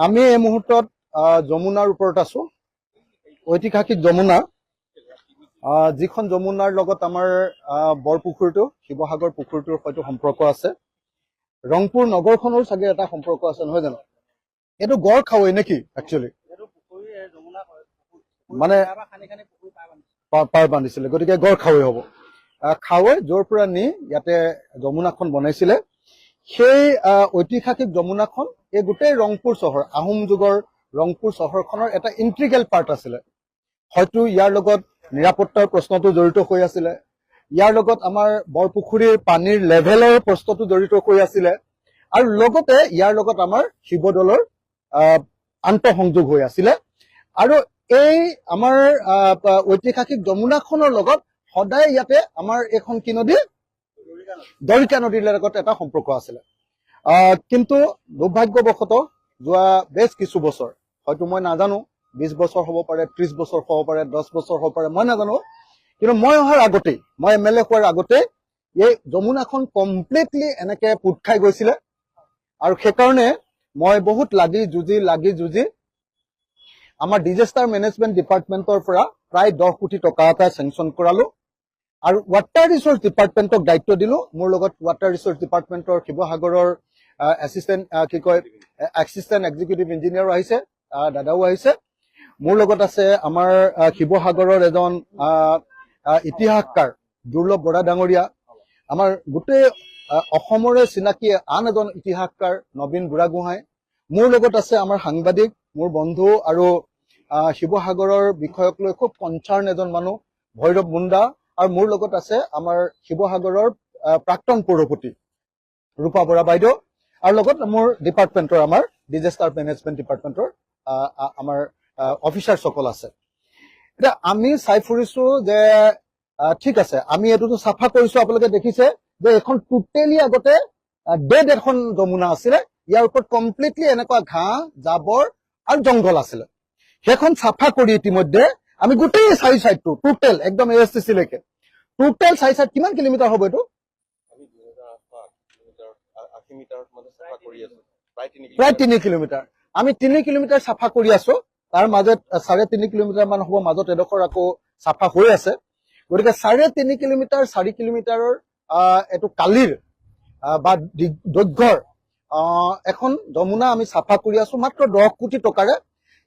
আমি এই মুহূৰ্তত যমুনাৰ ওপৰত আছো। ঐতিহাসিক যমুনা, যিখন যমুনাৰ লগত আমাৰ বৰপুখুৰীটো, শিৱসাগৰ পুখুৰীটোৰ হয়তো সম্পৰ্ক আছে। ৰংপুৰ নগৰখনৰ চাগে এটা সম্পৰ্ক আছে, নহয় জানো? এইটো গড় খাৱৈ নেকি একচুৱেলি? মানে পাৰ বান্ধিছিলে, গতিকে গড় খাৱৈ হ'ব। খাৱৈ য'ৰ পৰা নি ইয়াতে যমুনাখন বনাইছিলে, সেই ঐতিহাসিক যমুনাখন এই গোটেই ৰংপুৰ চহৰ, আহোম যুগৰ ৰংপুৰ চহৰখনৰ এটা ইণ্ট্ৰিগেল পাৰ্ট আছিলে। হয়তো ইয়াৰ লগত নিৰাপত্তাৰ প্ৰশ্নটো জড়িত হৈ আছিলে, ইয়াৰ লগত আমাৰ বৰপুখুৰীৰ পানীৰ লেভেলৰ প্ৰশ্নটো জড়িত হৈ আছিলে, আৰু লগতে ইয়াৰ লগত আমাৰ শিৱদৌলৰ আন্তঃসংযোগ হৈ আছিলে। আৰু এই আমাৰ ঐতিহাসিক যমুনাখনৰ লগত সদায় ইয়াতে আমাৰ এইখন কি নদী, দৰিকা নদীৰ লগত এটা সম্পৰ্ক আছিলে। কিন্তু দুৰ্ভাগ্যবশতঃ যোৱা বেছ কিছু বছৰ, হয়তো মই নাজানো, 20 বছৰ হ'ব পাৰে, 30 বছৰ হ'ব পাৰে, 10 বছৰ হ'ব পাৰে, মই নাজানো, কিন্তু মই অহাৰ আগতেই, মই MLA হোৱাৰ আগতেই এই যমুনাখন কমপ্লিটলি এনেকে পোত খাই গৈছিলে। আৰু সেইকাৰণে মই বহুত লাগি যুঁজি আমাৰ ডিজাষ্টাৰ মেনেজমেণ্ট ডিপাৰ্টমেণ্টৰ পৰা প্ৰায় 10 কোটি টকা এটা চেংচন কৰালো, আৰু ৱাটাৰ ৰিচোৰ্চ ডিপাৰ্টমেণ্টক দায়িত্ব দিলো। মোৰ লগত ৱাটাৰ ৰিচোৰ্চ ডিপাৰ্টমেণ্টৰ শিৱসাগৰৰ এছিষ্টেণ্ট এক্সিকিউটিভ ইঞ্জিনিয়াৰ আহিছে, দাদাও আহিছে। মোৰ লগত আছে আমাৰ শিৱসাগৰৰ এজন ইতিহাসকাৰ দুৰ্লভ বৰা ডাঙৰীয়া, আমাৰ গোটেই অসমৰে চিনাকি আন এজন ইতিহাসকাৰ নবীন বুঢ়াগোহাঁই। মোৰ লগত আছে আমাৰ সাংবাদিক, মোৰ বন্ধু আৰু শিৱসাগৰৰ বিষয়ক লৈ খুব কনচাৰ্ণ এজন মানুহ ভৈৰৱ মুণ্ডা, আৰু মোৰ লগত আছে আমাৰ শিৱসাগৰৰ প্ৰাক্তন পৌৰপতি ৰূপা বৰা বাইদেউ, আৰু লগত মোৰ ডিপাৰ্টমেণ্টৰ, আমাৰ ডিজাষ্টাৰ মেনেজমেণ্ট ডিপাৰ্টমেণ্টৰ আমাৰ অফিচাৰসকল আছে। এতিয়া আমি চাই ফুৰিছো যে ঠিক আছে, আমি এইটোতো চাফা কৰিছো, আপোনালোকে দেখিছে যে এখন টোটেলি আগতে ডেড এখন যমুনা আছিলে, ইয়াৰ ওপৰত কমপ্লিটলি এনেকুৱা ঘাঁহ জাবৰ আৰু জংঘল আছিলে। সেইখন চাফা কৰি ইতিমধ্যে আমি গোটেই 4 চাইডটো টোটেল একদম ASTC লৈকে টোটেল 4 চাইড, কিমান কিলোমিটাৰ হ'ব এইটো? প্ৰায় 3 কিলোমিটাৰ। আমি 3 কিলোমিটাৰ চাফা কৰি আছো, তাৰ মাজত 3.5 কিলোমিটাৰ মান হ'ব, মাজত এডোখৰ আকৌ চাফা হৈ আছে। গতিকে 3.5 কিলোমিটাৰ 4 কিলোমিটাৰৰ এইটো কালিৰ বা দৈৰ্ঘ্যৰ এখন যমুনা আমি চাফা কৰি আছো মাত্ৰ 10 কোটি টকাৰে।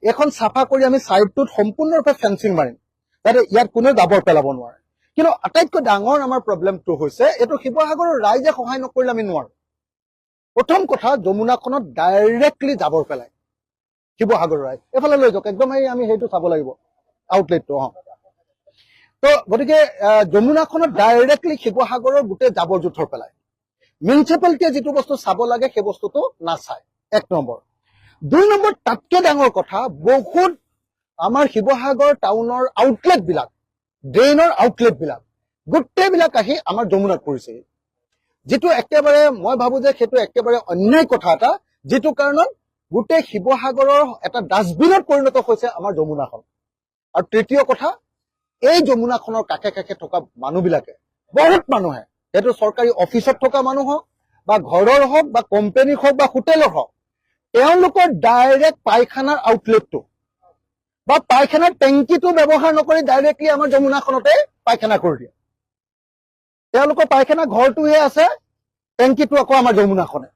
এখন চাফা কৰি আমি চাইডটোত সম্পূৰ্ণৰূপে ফেন্সিং মাৰিম, যাতে ইয়াত কোনেও জাবৰ পেলাব নোৱাৰে। কিন্তু আটাইতকৈ ডাঙৰ আমাৰ প্ৰব্লেমটো হৈছে, এইটো শিৱসাগৰৰ ৰাইজে সহায় নকৰিলে আমি নোৱাৰো। প্ৰথম কথা, যমুনাখনত ডাইৰেক্টলি জাবৰ পেলায় শিৱসাগৰৰ ৰাইজ। এইফালে লৈ যাওক, একদম আমি সেইটো চাব লাগিব, আউটলেটটো। তো গতিকে যমুনাখনত ডাইৰেক্টলি শিৱসাগৰৰ গোটেই জাবৰ জোঁথৰ পেলায়। মিউনিচিপালিটিয়ে যিটো বস্তু চাব লাগে সেই বস্তুটো নাচায়, 1 নম্বৰ। 2 নম্বৰ, তাতকৈ ডাঙৰ কথা, বহুত আমাৰ শিৱসাগৰ টাউনৰ আউটলেট বিলাক, ড্ৰেইনৰ আউটলেট বিলাক, গোটেইবিলাক আহি আমাৰ যমুনাত পৰিছে, যিটো একেবাৰে মই ভাবো যে সেইটো একেবাৰে অন্যায় কথা এটা, যিটো কাৰণত গোটেই শিৱসাগৰৰ এটা ডাষ্টবিনত পৰিণত হৈছে আমাৰ যমুনাখন। আৰু তৃতীয় কথা, এই যমুনাখনৰ কাষে কাষে থকা মানুহবিলাকে, বহুত মানুহে, সেইটো চৰকাৰী অফিচত থকা মানুহ হওক বা ঘৰৰ হওক বা কোম্পানীৰ হওক বা হোটেলৰ হওক, তেওঁলোকৰ ডাইৰেক্ট পায়খানাৰ আউটলেটটো বা পায়খানাৰ টেংকিটো ব্যৱহাৰ নকৰি ডাইৰেক্টলি আমাৰ যমুনাখনতে পায়খানা কৰি দিয়ে। তেওঁলোকৰ পায়খানা ঘৰটোহে আছে, টেংকিটো আকৌ আমাৰ যমুনাখনে।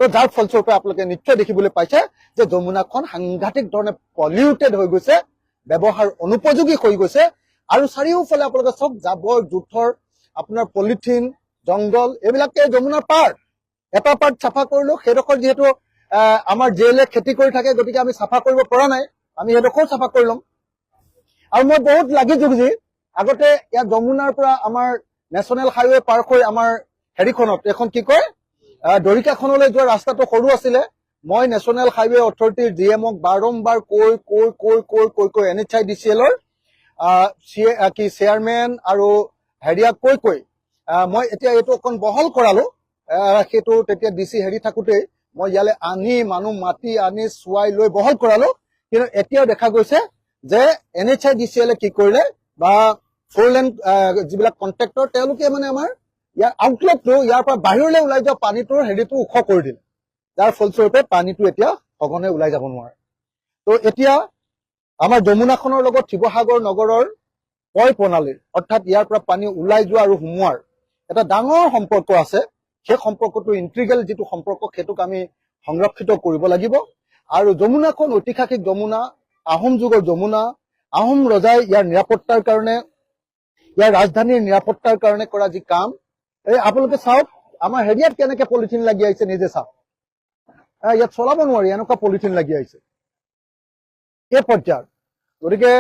তো যাৰ ফলস্বৰূপে আপোনালোকে নিশ্চয় দেখিবলৈ পাইছে যে যমুনাখন সাংঘাতিক ধৰণে পলিউটেড হৈ গৈছে, ব্যৱহাৰ অনুপযোগী হৈ গৈছে। আৰু চাৰিওফালে আপোনালোকে চব জাবৰ জোঁথৰ, আপোনাৰ পলিথিন, জংঘল, এইবিলাকে যমুনাৰ পাৰ এটা পাৰ্ট চাফা কৰিলো। সেইডোখৰ যিহেতু আমাৰ জেলে খেতি কৰি থাকে, গতিকে আমি চাফা কৰিব পৰা নাই, আমি সেইডোখৰ চাফা কৰি ল'ম। আৰু মই বহুত লাগি যুঁজি, আগতে ইয়াত যমুনাৰ পৰা আমাৰ নেশ্যনেল হাইৱে পাৰ হৈ আমাৰ হেৰিখনত, এখন কি কয় দৰিকাখনলৈ যোৱা ৰাস্তাটো সৰু আছিলে। মই নেশ্যনেল হাইৱে অথৰিটিৰ GMক বাৰম্বাৰ কৈ NHIDCLৰ চেয়াৰমেন আৰু হেৰিয়াক কৈ মই এতিয়া এইটো অকণ বহল কৰালো। সেইটো তেতিয়া DC হেৰি থাকোতেই মই ইয়ালৈ আনি মানুহ মাতি আনি চোৱাই লৈ বহল কৰালো। কিন্তু এতিয়াও দেখা গৈছে যে NHIDCLে কি কৰিলে, বা 4 লেন যিবিলাক কন্ট্ৰেক্টৰ, তেওঁলোকে মানে আমাৰ ইয়াৰ আউটলেটটো, ইয়াৰ পৰা বাহিৰলৈ ওলাই যোৱা পানীটোৰ হেৰিটো ওখ কৰি দিলে, যাৰ ফলস্বৰূপে পানীটো এতিয়া সঘনে ওলাই যাব নোৱাৰে। তো এতিয়া আমাৰ যমুনাখনৰ লগত শিৱসাগৰ নগৰৰ পয় প্ৰণালীৰ অৰ্থাৎ ইয়াৰ পৰা পানী ওলাই যোৱা আৰু সোমোৱাৰ এটা ডাঙৰ সম্পৰ্ক আছে। সেই সম্পৰ্কটো ইণ্টিগ্ৰেল যিটো সম্পৰ্ক সেইটোক আমি সংৰক্ষিত কৰিব লাগিব। আৰু যমুনাখন ঐতিহাসিক যমুনা, আহোম যুগৰ যমুনা, আহোম ৰজাই ইয়াৰ নিৰাপত্তাৰ কাৰণে, ইয়াৰ ৰাজধানীৰ নিৰাপত্তাৰ কাৰণে কৰা যি কাম, এই আপোনালোকে চাওক আমাৰ হেৰিয়াত কেনেকে পলিথিন লাগি আহিছে, নিজে চাওক। ইয়াত চলাব নোৱাৰি, এনেকুৱা পলিথিন লাগি আহিছে এই পৰ্যায়ত। গতিকে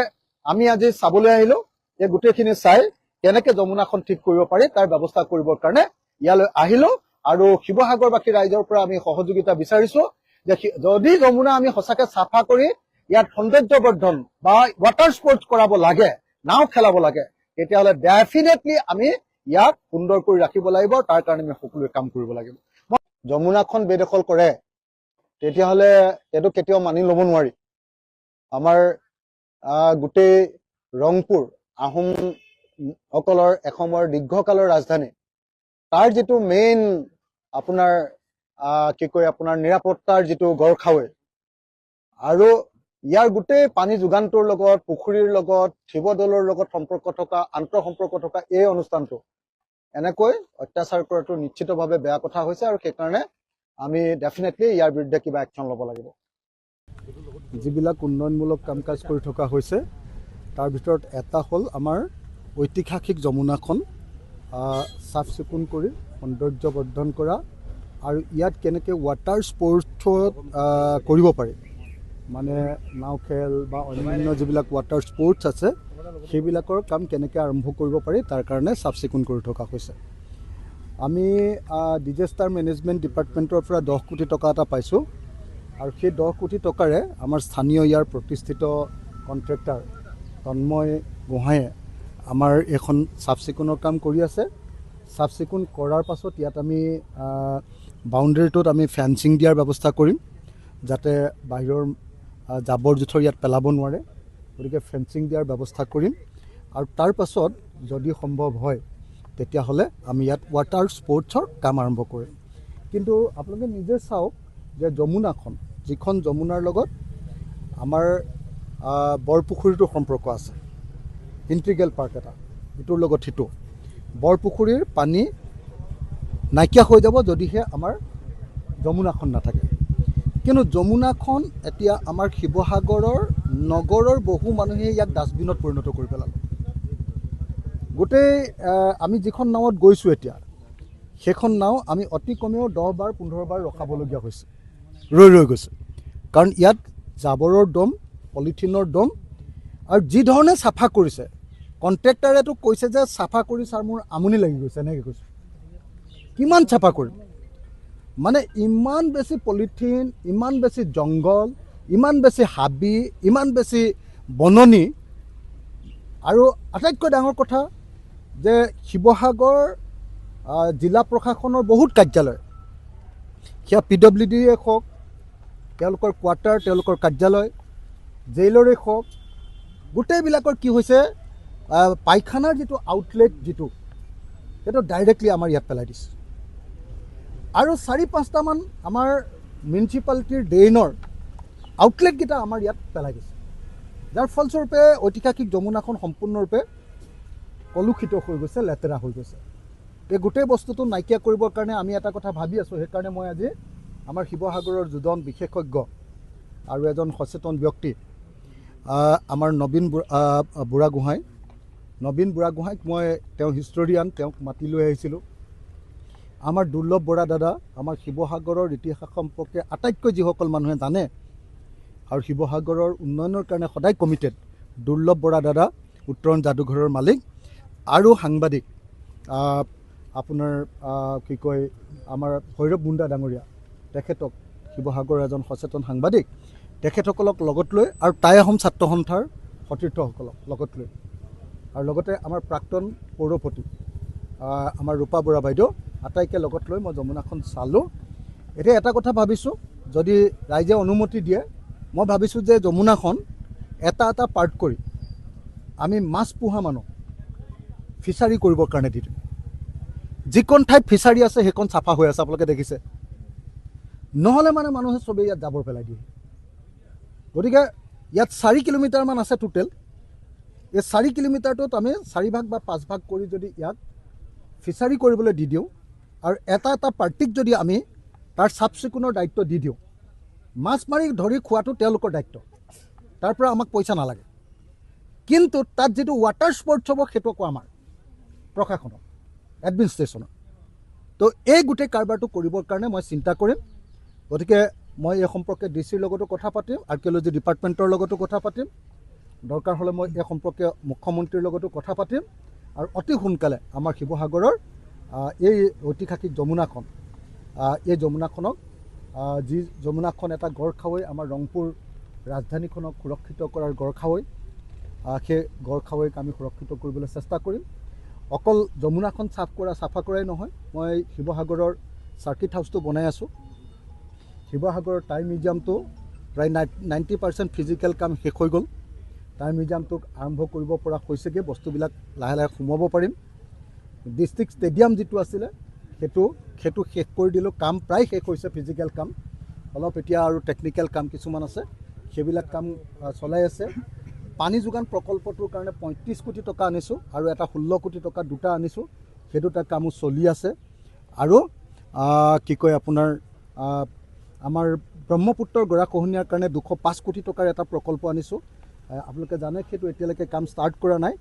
আমি আজি চাবলৈ আহিলো যে গোটেইখিনি চাই কেনেকে যমুনাখন ঠিক কৰিব পাৰি তাৰ ব্যৱস্থা কৰিবৰ কাৰণে ইয়ালৈ আহিলো। আৰু শিৱসাগৰবাসী ৰাইজৰ পৰা আমি সহযোগিতা বিচাৰিছো যে যদি যমুনা আমি সঁচাকে চাফা কৰি ইয়াত সৌন্দৰ্যবৰ্ধন বা ৱাটাৰ স্পৰ্টছ কৰাব লাগে, নাও খেলাব লাগে, তেতিয়াহ'লে ডেফিনেটলি আমি ইয়াক সুন্দৰ কৰি ৰাখিব লাগিব। তাৰ কাৰণে আমি সকলোৱে কাম কৰিব লাগিব। যমুনাখন বেদখল কৰে তেতিয়াহ'লে এইটো কেতিয়াও মানি ল'ব নোৱাৰি। আমাৰ গোটেই ৰংপুৰ আহোমসকলৰ এসময়ৰ দীৰ্ঘকালৰ ৰাজধানী, তাৰ যিটো মেইন আপোনাৰ আপোনাৰ নিৰাপত্তাৰ যিটো গড়খাৱৈ, আৰু ইয়াৰ গোটেই পানী যোগানটোৰ লগত, পুখুৰীৰ লগত, শিৱদৌলৰ লগত সম্পৰ্ক থকা, আন্তঃ সম্পৰ্ক থকা এই অনুষ্ঠানটো এনেকৈ অত্যাচাৰ কৰাটো নিশ্চিতভাৱে বেয়া কথা হৈছে। আৰু সেইকাৰণে আমি ডেফিনেটলি ইয়াৰ বিৰুদ্ধে কিবা একশ্যন ল'ব লাগিব। যিবিলাক উন্নয়নমূলক কাম কাজ কৰি থকা হৈছে তাৰ ভিতৰত এটা হ'ল আমাৰ ঐতিহাসিক যমুনাখন চাফ চিকুণ কৰি সৌন্দৰ্যবৰ্ধন কৰা, আৰু ইয়াত কেনেকৈ ৱাটাৰ স্পৰ্টছত কৰিব পাৰি, মানে নাও খেল বা অন্যান্য যিবিলাক ৱাটাৰ স্পৰ্টছ আছে সেইবিলাকৰ কাম কেনেকৈ আৰম্ভ কৰিব পাৰি তাৰ কাৰণে চাফ চিকুণ কৰি থকা হৈছে। আমি ডিজাষ্টাৰ মেনেজমেণ্ট ডিপাৰ্টমেণ্টৰ পৰা 10 কোটি টকা এটা পাইছোঁ, আৰু সেই 10 কোটি টকাৰে আমাৰ স্থানীয় ইয়াৰ প্ৰতিষ্ঠিত কণ্ট্ৰেক্টাৰ তন্ময় গোহাঁয়ে আমাৰ এখন চাফ চিকুণৰ কাম কৰি আছে। চাফ চিকুণ কৰাৰ পাছত ইয়াত আমি বাউণ্ডেৰীটোত আমি ফেন্সিং দিয়াৰ ব্যৱস্থা কৰিম, যাতে বাহিৰৰ জাবৰ জোঁথৰ ইয়াত পেলাব নোৱাৰে। গতিকে ফেন্সিং দিয়াৰ ব্যৱস্থা কৰিম, আৰু তাৰ পাছত যদি সম্ভৱ হয় তেতিয়াহ'লে আমি ইয়াত ৱাটাৰ স্পৰ্টছৰ কাম আৰম্ভ কৰিম। কিন্তু আপোনালোকে নিজে চাওক যে যমুনাখন, যিখন যমুনাৰ লগত আমাৰ বৰপুখুৰীটোৰ সম্পৰ্ক আছে, ইণ্টিগ্ৰেল পাৰ্ক এটা, ইটোৰ লগত সিটো। বৰপুখুৰীৰ পানী নাইকিয়া হৈ যাব যদিহে আমাৰ যমুনাখন নাথাকে। কিন্তু যমুনাখন এতিয়া আমাৰ শিৱসাগৰৰ নগৰৰ বহু মানুহে ইয়াক ডাষ্টবিনত পৰিণত কৰি পেলালে। গোটেই আমি যিখন নাৱত গৈছোঁ এতিয়া, সেইখন নাও আমি অতি কমেও 10 বাৰ 15 বাৰ ৰখাবলগীয়া হৈছে, ৰৈ গৈছে। কাৰণ ইয়াত জাবৰৰ দম, পলিথিনৰ দম, আৰু যি ধৰণে চাফা কৰিছে, কণ্ট্ৰেক্টাৰেতো কৈছে যে চাফা কৰি ছাৰ মোৰ আমনি লাগি গৈছে, এনেকৈ কৈছে। কিমান চাফা কৰিম, মানে ইমান বেছি পলিথিন, ইমান বেছি জংঘল, ইমান বেছি হাবি, ইমান বেছি বননি। আৰু আটাইতকৈ ডাঙৰ কথা যে শিৱসাগৰ জিলা প্ৰশাসনৰ বহুত কাৰ্যালয়, সেয়া PWDয়ে হওক, তেওঁলোকৰ কোৱাৰ্টাৰ, তেওঁলোকৰ কাৰ্যালয়, জেইলৰে হওক, গোটেইবিলাকৰ কি হৈছে, পায়খানাৰ যিটো আউটলেট যিটো, সেইটো ডাইৰেক্টলি আমাৰ ইয়াত পেলাই দিছে। আৰু 4-5টামান আমাৰ মিউনিচিপালিটিৰ ড্ৰেইনৰ আউটলেটকেইটা আমাৰ ইয়াত পেলাই দিছে, যাৰ ফলস্বৰূপে ঐতিহাসিক যমুনাখন সম্পূৰ্ণৰূপে কলুষিত হৈ গৈছে, লেতেৰা হৈ গৈছে। এই গোটেই বস্তুটো নাইকিয়া কৰিবৰ কাৰণে আমি এটা কথা ভাবি আছোঁ। সেইকাৰণে মই আজি আমাৰ শিৱসাগৰৰ দুজন বিশেষজ্ঞ আৰু এজন সচেতন ব্যক্তি, আমাৰ নবীন বুঢ়াগোহাঁইক মই, তেওঁ হিষ্টৰিয়ান, তেওঁক মাতি লৈ আহিছিলোঁ। আমাৰ দুৰ্লভ বৰা দাদা, আমাৰ শিৱসাগৰৰ ইতিহাস সম্পৰ্কে আটাইতকৈ যিসকল মানুহে জানে আৰু শিৱসাগৰৰ উন্নয়নৰ কাৰণে সদায় কমিটেড, দুৰ্লভ বৰা দাদা, উত্তৰণ যাদুঘৰৰ মালিক, আৰু সাংবাদিক আপোনাৰ কি কয়, আমাৰ ভৈৰৱ মুণ্ডা ডাঙৰীয়া, তেখেতক, শিৱসাগৰৰ এজন সচেতন সাংবাদিক, তেখেতসকলক লগত লৈ, আৰু টাই আহোম ছাত্ৰ সন্থাৰ সতীৰ্থসকলক লগত লৈ, আৰু লগতে আমাৰ প্ৰাক্তন পৌৰপতি আমাৰ ৰূপা বৰা বাইদেউ, আটাইকে লগত লৈ মই যমুনাখন চালোঁ। এতিয়া এটা কথা ভাবিছোঁ, যদি ৰাইজে অনুমতি দিয়ে, মই ভাবিছোঁ যে যমুনাখন এটা পাৰ্ট কৰি আমি মাছ পোহা মানুহ ফিচাৰী কৰিবৰ কাৰণে দি দিম। যিকণ ঠাইত ফিচাৰী আছে সেইকণ চাফা হৈ আছে, আপোনালোকে দেখিছে। নহ'লে মানে মানুহে চবেই ইয়াত জাবৰ পেলাই দিয়ে। গতিকে ইয়াত 4 কিলোমিটাৰমান আছে টোটেল। এই 4 কিলোমিটাৰটোত আমি 4 ভাগ বা 5 ভাগ কৰি যদি ইয়াক ফিচাৰী কৰিবলৈ দি দিওঁ আৰু এটা পাৰ্টিক যদি আমি তাৰ চাফ চিকুণৰ দায়িত্ব দি দিওঁ, মাছ মাৰি ধৰি খোৱাটো তেওঁলোকৰ দায়িত্ব, তাৰ পৰা আমাক পইচা নালাগে। কিন্তু তাত যিটো ৱাটাৰ স্পৰ্টছ হ'ব সেইটো আকৌ আমাৰ প্ৰশাসনৰ, এডমিনিষ্ট্ৰেশ্যনৰ। তো এই গোটেই কাৰবাৰটো কৰিবৰ কাৰণে মই চিন্তা কৰিম। গতিকে মই এই সম্পৰ্কে DC ৰ লগতো কথা পাতিম, আৰ্কিঅলজি ডিপাৰ্টমেণ্টৰ লগতো কথা পাতিম, দৰকাৰ হ'লে মই এই সম্পৰ্কে মুখ্যমন্ত্ৰীৰ লগতো কথা পাতিম। আৰু অতি সোনকালে আমাৰ শিৱসাগৰৰ এই ঐতিহাসিক যমুনাখন, এই যমুনাখনক, যি যমুনাখন এটা গড়খাৱৈ, আমাৰ ৰংপুৰ ৰাজধানীখনক সুৰক্ষিত কৰাৰ গড়খাৱৈ, সেই গড়খাৱৈক আমি সুৰক্ষিত কৰিবলৈ চেষ্টা কৰিম। অকল যমুনাখন চাফা কৰাই নহয়, মই শিৱসাগৰৰ চাৰ্কিট হাউচটো বনাই আছোঁ। শিৱসাগৰৰ টাই মিউজিয়ামটো প্ৰায় 90% ফিজিকেল কাম শেষ হৈ গ'ল। টাই মিউজিয়ামটোক আৰম্ভ কৰিব পৰা হৈছেগৈ, বস্তুবিলাক লাহে লাহে সোমাব পাৰিম। ডিষ্ট্ৰিক্ট ষ্টেডিয়াম যিটো আছিলে সেইটো শেষ কৰি দিলোঁ, কাম প্ৰায় শেষ হৈছে, ফিজিকেল কাম। অলপ এতিয়া আৰু টেকনিকেল কাম কিছুমান আছে, সেইবিলাক কাম চলাই আছে। পানী যোগান প্ৰকল্পটোৰ কাৰণে 35 কোটি টকা আনিছোঁ আৰু এটা 16 কোটি টকা দুটা আনিছোঁ, সেই দুটা কামো চলি আছে। আৰু কি কয় আপোনাৰ আমাৰ ব্ৰহ্মপুত্ৰৰ গৰাখহনীয়াৰ কাৰণে 205 কোটি টকাৰ এটা প্ৰকল্প আনিছোঁ। আপোনালোকে জানে সেইটো এতিয়ালৈকে কাম ষ্টাৰ্ট কৰা নাই।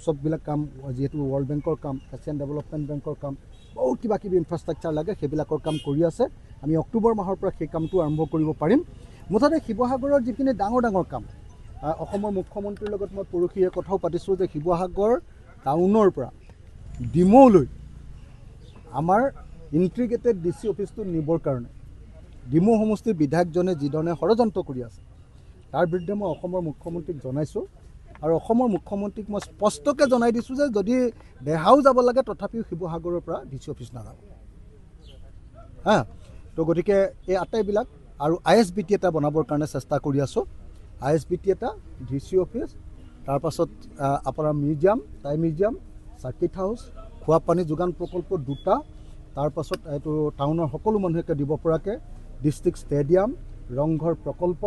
চববিলাক কাম যিহেতু ৱৰ্ল্ড বেংকৰ কাম, এছিয়ান ডেভেলপমেণ্ট বেংকৰ কাম, বহুত কিবা কিবি ইনফ্ৰাষ্ট্ৰাকচাৰ লাগে, সেইবিলাকৰ কাম কৰি আছে। আমি অক্টোবৰ মাহৰ পৰা সেই কামটো আৰম্ভ কৰিব পাৰিম। মুঠতে শিৱসাগৰৰ যিখিনি ডাঙৰ ডাঙৰ কাম, অসমৰ মুখ্যমন্ত্ৰীৰ লগত মই পৰহিয়ে কথাও পাতিছোঁ যে শিৱসাগৰ টাউনৰ পৰা ডিমৌলৈ আমাৰ ইণ্টিগ্ৰেটেড DC অফিচটো নিবৰ কাৰণে ডিমৌ সমষ্টিৰ বিধায়কজনে যিধৰণে ষড়যন্ত্ৰ কৰি আছে, তাৰ বিৰুদ্ধে মই অসমৰ মুখ্যমন্ত্ৰীক জনাইছোঁ। আৰু অসমৰ মুখ্যমন্ত্ৰীক মই স্পষ্টকৈ জনাই দিছোঁ যে যদি দেহাও যাব লাগে তথাপিও শিৱসাগৰৰ পৰা DC অফিচ নাযাব। তো গতিকে এই আটাইবিলাক আৰু ISBT এটা বনাবৰ কাৰণে চেষ্টা কৰি আছোঁ। ISBT এটা, DC অফিচ, তাৰপাছত আপোনাৰ museum, Tai museum, circuit house, খোৱা পানী যোগান প্ৰকল্প দুটা, তাৰপাছত এইটো টাউনৰ সকলো মানুহে দিব পৰাকৈ ডিষ্ট্ৰিক্ট ষ্টেডিয়াম, ৰংঘৰ প্ৰকল্প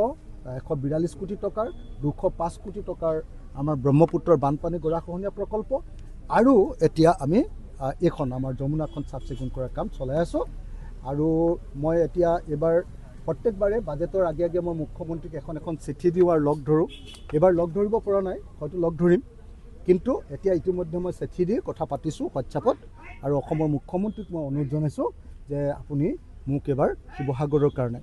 142 কোটি টকাৰ, 205 কোটি টকাৰ আমাৰ ব্ৰহ্মপুত্ৰৰ বানপানী গৰাখহনীয়া প্ৰকল্প, আৰু এতিয়া আমি এইখন আমাৰ যমুনাখন চাফ চিকুণ কৰাৰ কাম চলাই আছোঁ। আৰু মই এতিয়া এইবাৰ প্ৰত্যেকবাৰে বাজেটৰ আগে আগে মই মুখ্যমন্ত্ৰীক এখন চিঠি দিওঁ আৰু লগ ধৰোঁ। এইবাৰ লগ ধৰিব পৰা নাই, হয়তো লগ ধৰিম, কিন্তু এতিয়া ইতিমধ্যে মই চিঠি দি কথা পাতিছোঁ হোৱাটছআপত। আৰু অসমৰ মুখ্যমন্ত্ৰীক মই অনুৰোধ জনাইছোঁ যে আপুনি মোক এইবাৰ শিৱসাগৰৰ কাৰণে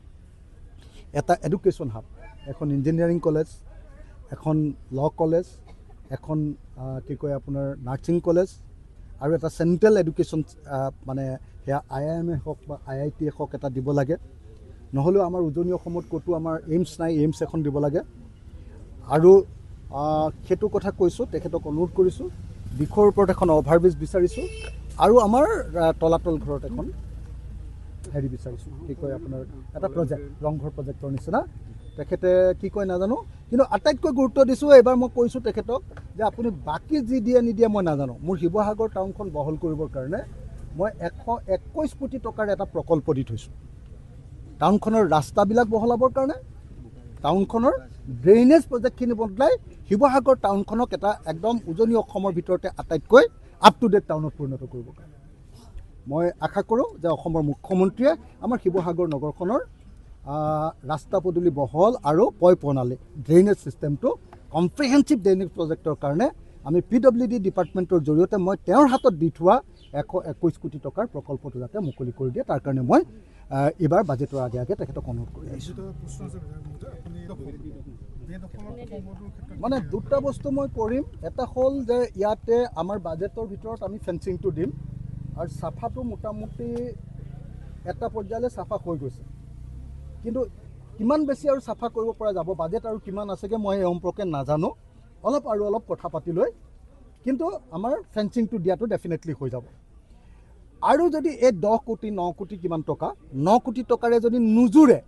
এটা এডুকেশ্যন হাব, এখন ইঞ্জিনিয়াৰিং কলেজ, এখন ল' কলেজ, এখন কি কয় আপোনাৰ নাৰ্ছিং কলেজ, আৰু এটা চেণ্ট্ৰেল এডুকেশ্যন মানে সেয়া IIM হওক বা IIT হওক এটা দিব লাগে। নহ'লেও আমাৰ উজনি অসমত ক'তো আমাৰ এইমছ নাই, এইমছ এখন দিব লাগে। আৰু সেইটো কথা কৈছোঁ, তেখেতক অনুৰোধ কৰিছোঁ। দিশৰ ওপৰত এখন অভাৰব্ৰিজ বিচাৰিছোঁ, আৰু আমাৰ তলাতল ঘৰত এখন হেৰি বিচাৰিছোঁ, কি কয় আপোনাৰ এটা প্ৰজেক্ট, ৰংঘৰ প্ৰজেক্টৰ নিচিনা। তেখেতে কি কয় নাজানো, কিন্তু আটাইতকৈ গুৰুত্ব দিছোঁ এইবাৰ মই কৈছোঁ তেখেতক যে আপুনি বাকী যি দিয়ে নিদিয়ে মই নাজানো, মোৰ শিৱসাগৰ টাউনখন বহল কৰিবৰ কাৰণে মই 121 কোটি টকাৰ এটা প্ৰকল্প দি থৈছোঁ। টাউনখনৰ ৰাস্তাবিলাক বহলাবৰ কাৰণে, টাউনখনৰ ড্ৰেইনেজ প্ৰজেক্টখিনি বদলাই শিৱসাগৰ টাউনখনক এটা একদম উজনি অসমৰ ভিতৰতে আটাইতকৈ আপ টু ডেট টাউনত পৰিণত কৰিবৰ কাৰণে মই আশা কৰোঁ যে অসমৰ মুখ্যমন্ত্ৰীয়ে আমাৰ শিৱসাগৰ নগৰখনৰ ৰাস্তা পদূলি বহল আৰু পয় প্ৰণালী, ড্ৰেইনেজ ছিষ্টেমটো কম্প্ৰিহেনচিভ ড্ৰেইনেজ প্ৰজেক্টৰ কাৰণে আমি PWD ডিপাৰ্টমেণ্টৰ জৰিয়তে মই তেওঁৰ হাতত দি থোৱা 121 কোটি টকাৰ প্ৰকল্পটো যাতে মুকলি কৰি দিয়ে, তাৰ কাৰণে মই এইবাৰ বাজেটৰ আগে আগে তেখেতক অনুৰোধ কৰি আহিছোঁ। মানে দুটা বস্তু মই কৰিম। এটা হ'ল যে ইয়াতে আমাৰ বাজেটৰ ভিতৰত আমি ফেঞ্চিংটো দিম, আৰু চাফাটো মোটামুটি এটা পৰ্যায়লৈ চাফা হৈ গৈছে, কিন্তু কিমান বেছি আৰু চাফা কৰিব পৰা যাব, বাজেট আৰু কিমান আছেগৈ মই এই সম্পৰ্কে নাজানো। অলপ কথা পাতি লৈ কিন্তু আমাৰ ফেঞ্চিংটো দিয়াটো ডেফিনেটলি হৈ যাব। আৰু যদি এই 10 কোটি 9 কোটি কিমান টকা 9 কোটি টকাৰে যদি নুজুৰে,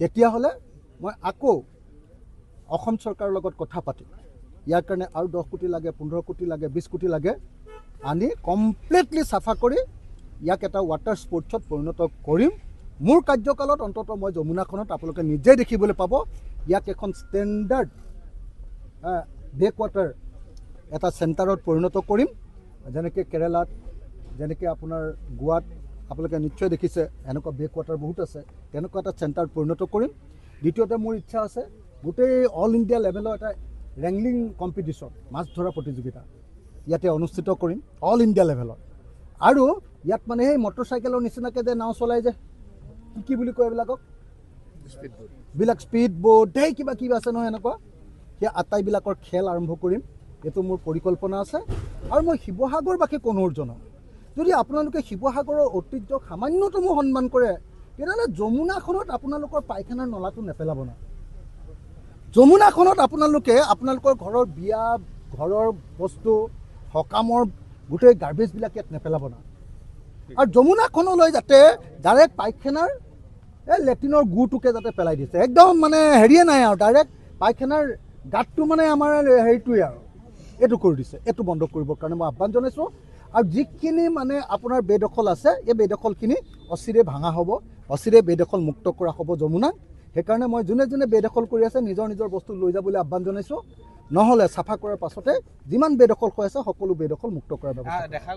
তেতিয়াহ'লে মই আকৌ অসম চৰকাৰৰ লগত কথা পাতিম। ইয়াৰ কাৰণে আৰু 10 কোটি লাগে, 15 কোটি লাগে, 20 কোটি লাগে, আনি কমপ্লিটলি চাফা কৰি ইয়াক এটা ৱাটাৰ স্পৰ্টছত পৰিণত কৰিম। মোৰ কাৰ্যকালত অন্তত মই যমুনাখনত আপোনালোকে নিজেই দেখিবলৈ পাব ইয়াক এখন ষ্টেণ্ডাৰ্ড বেকৱাটাৰ এটা চেণ্টাৰত পৰিণত কৰিম। যেনেকৈ কেৰেলাত, যেনেকৈ আপোনাৰ গোৱাত আপোনালোকে নিশ্চয় দেখিছে এনেকুৱা বেকৱাটাৰ বহুত আছে, তেনেকুৱা এটা চেণ্টাৰত পৰিণত কৰিম। দ্বিতীয়তে মোৰ ইচ্ছা আছে গোটেই অল ইণ্ডিয়া লেভেলৰ এটা ৰেংলিং কম্পিটিশ্যন, মাছ ধৰা প্ৰতিযোগিতা ইয়াতে অনুষ্ঠিত কৰিম অল ইণ্ডিয়া লেভেলত। আৰু ইয়াত মানে সেই মটৰচাইকেলৰ নিচিনাকৈ যে নাও চলাই যে কি বুলি কয় এইবিলাকক, বিলাক স্পীড বোট, ঢেৰ কিবা কিবা আছে নহয় এনেকুৱা, সেই আটাইবিলাকৰ খেল আৰম্ভ কৰিম। এইটো মোৰ পৰিকল্পনা আছে। আৰু মই শিৱসাগৰবাসীক অনুৰোধ জনাওঁ, যদি আপোনালোকে শিৱসাগৰৰ ঐতিহ্যক সামান্যতমো সন্মান কৰে তেতিয়াহ'লে যমুনাখনত আপোনালোকৰ পায়খানাৰ নলাটো নেপেলাব না। যমুনাখনত আপোনালোকৰ ঘৰৰ বিয়া, ঘৰৰ বস্তু, সকামৰ গোটেই গাৰ্বেজবিলাক ইয়াত নেপেলাব না। আৰু যমুনাখনলৈ যাতে ডাইৰেক্ট পায়খানাৰ এই লেট্ৰিনৰ গুটোকে যাতে পেলাই দিছে, একদম মানে হেৰিয়ে নাই আৰু ডাইৰেক্ট পায়খানাৰ গাঁতটো মানে আমাৰ হেৰিটোৱে আৰু এইটো কৰি দিছে। এইটো বন্ধ কৰিবৰ কাৰণে মই আহ্বান জনাইছোঁ। আৰু যিখিনি মানে আপোনাৰ বেদখল আছে এই বেদখলখিনি অচিৰে ভাঙা হ'ব, অচিৰে বেদখল মুক্ত কৰা হ'ব যমুনাক। সেইকাৰণে মই যোনে যোনে বেদখল কৰি আছে নিজৰ নিজৰ বস্তু লৈ যাবলৈ আহ্বান জনাইছোঁ। নহ'লে চাফা কৰাৰ পাছতে যিমান বেদখল হৈ আছে সকলো বেদখল মুক্ত কৰাৰ ব্যৱস্থা